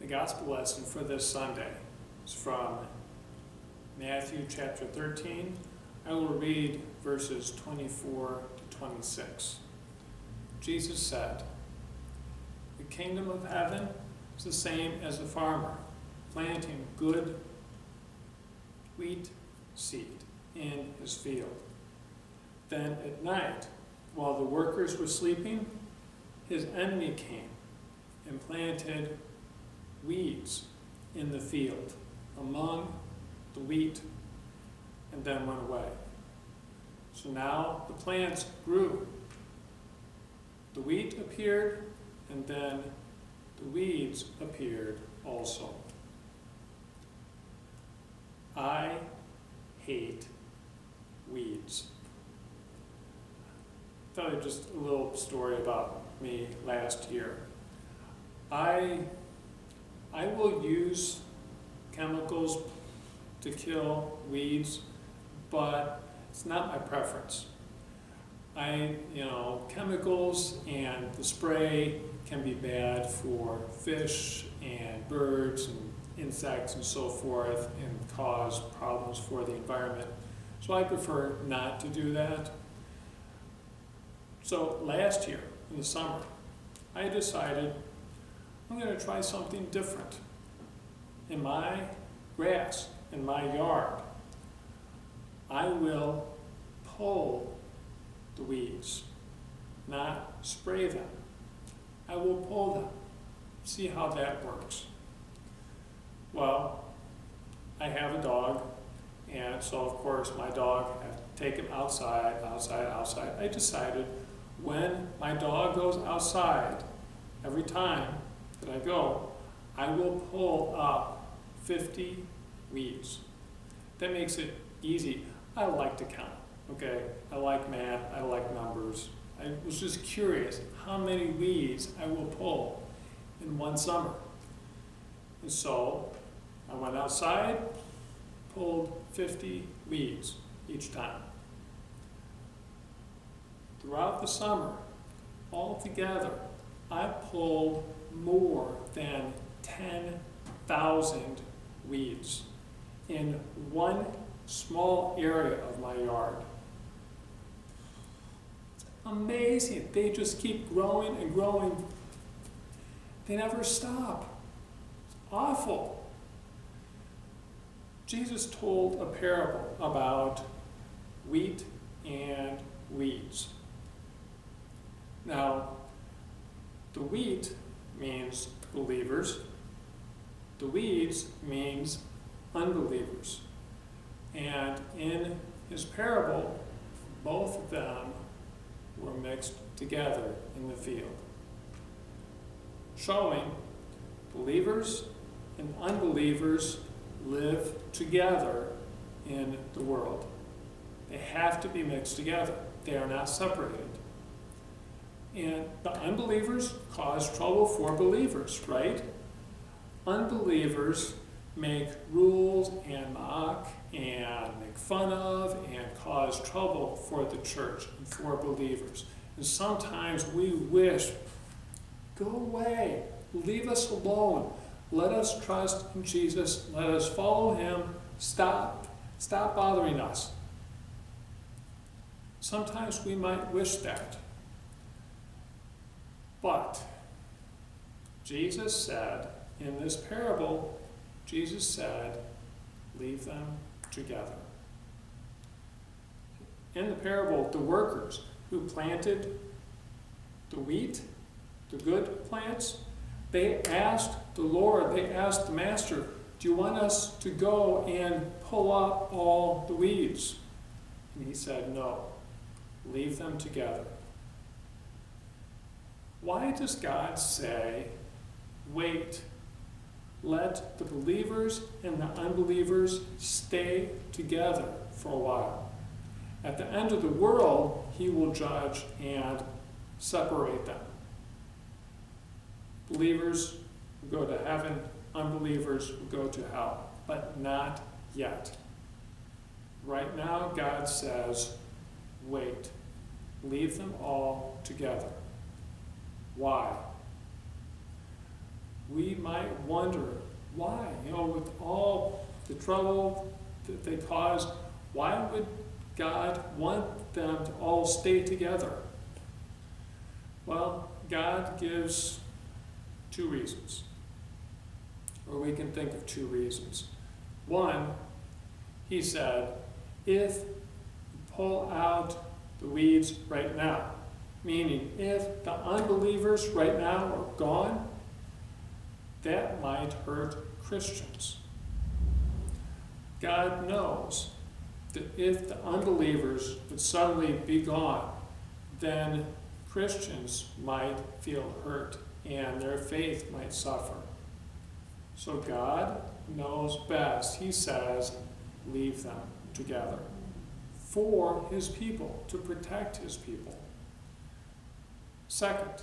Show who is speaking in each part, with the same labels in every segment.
Speaker 1: The gospel lesson for this Sunday is from Matthew chapter 13. I will read verses 24 to 26. Jesus said, "The kingdom of heaven is the same as a farmer planting good wheat seed in his field. Then at night, while the workers were sleeping, his enemy came and planted weeds in the field among the wheat and then went away. So now the plants grew. The wheat appeared, and then the weeds appeared also. I hate weeds." I'll tell you just a little story about me last year. I will use chemicals to kill weeds, but it's not my preference. Chemicals and the spray can be bad for fish and birds and insects and so forth and cause problems for the environment. So I prefer not to do that. So last year in the summer, I decided I'm going to try something different. In my grass, in my yard, I will pull the weeds, not spray them. I will pull them. See how that works. Well, I have a dog, and so of course my dog has to take him outside. I decided when my dog goes outside, every time that I go, I will pull up 50 weeds. That makes it easy. I like to count, okay? I like math, I like numbers. I was just curious how many weeds I will pull in one summer. And so I went outside, pulled 50 weeds each time. Throughout the summer, altogether, I pulled more than 10,000 weeds in one small area of my yard. It's amazing. They just keep growing and growing. They never stop. It's awful. Jesus told a parable about wheat and weeds. Now, the wheat means believers. The weeds means unbelievers. And in his parable, both of them were mixed together in the field, showing believers and unbelievers live together in the world. They have to be mixed together. They are not separated. And the unbelievers cause trouble for believers, right? Unbelievers make rules and mock and make fun of and cause trouble for the church and for believers. And sometimes we wish, go away, leave us alone, let us trust in Jesus, let us follow him, stop bothering us. Sometimes we might wish that. But Jesus said, in this parable, Jesus said, leave them together. In the parable, the workers who planted the wheat, the good plants, they asked the Lord, they asked the Master, do you want us to go and pull up all the weeds? And he said, no, leave them together. Why does God say, wait, let the believers and the unbelievers stay together for a while? At the end of the world, he will judge and separate them. Believers will go to heaven, unbelievers will go to hell, but not yet. Right now, God says, wait, leave them all together. Why? We might wonder why, with all the trouble that they caused, why would God want them to all stay together? Well, God gives two reasons, or we can think of two reasons. One, he said, if you pull out the weeds right now, meaning if the unbelievers right now are gone, that might hurt Christians. God knows that if the unbelievers would suddenly be gone, then Christians might feel hurt and their faith might suffer. So God knows best. He says, leave them together for his people, to protect his people. Second,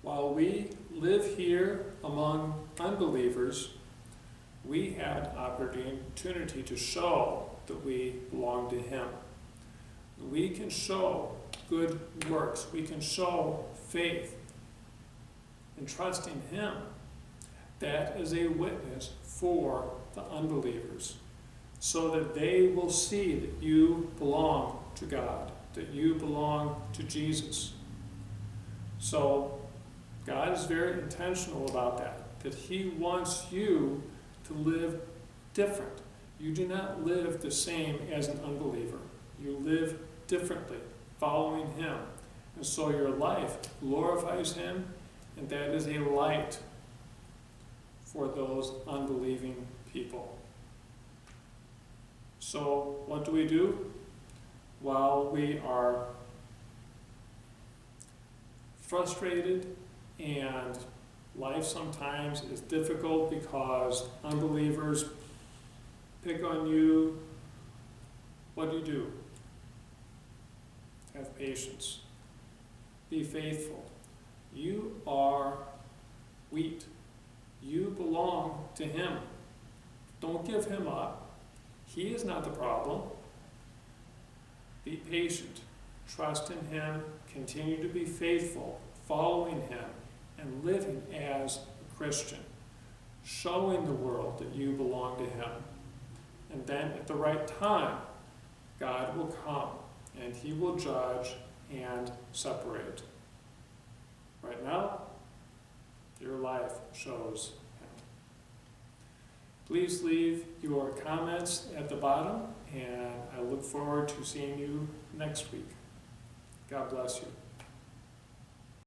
Speaker 1: while we live here among unbelievers, we have an opportunity to show that we belong to him. We can show good works. We can show faith and trusting him. That is a witness for the unbelievers, so that they will see that you belong to God, that you belong to Jesus. So God is very intentional about that he wants you to live different. You do not live the same as an unbeliever. You live differently, following him. And so your life glorifies him, and that is a light for those unbelieving people. So what do? While we are frustrated and life sometimes is difficult because unbelievers pick on you, what do? Have patience. Be faithful. You are wheat. You belong to him. Don't give him up. He is not the problem. Be patient. Trust in him. Continue to be faithful, following him, and living as a Christian, showing the world that you belong to him. And then at the right time, God will come and he will judge and separate. Right now, your life shows him. Please leave your comments at the bottom, and I look forward to seeing you next week. God bless you.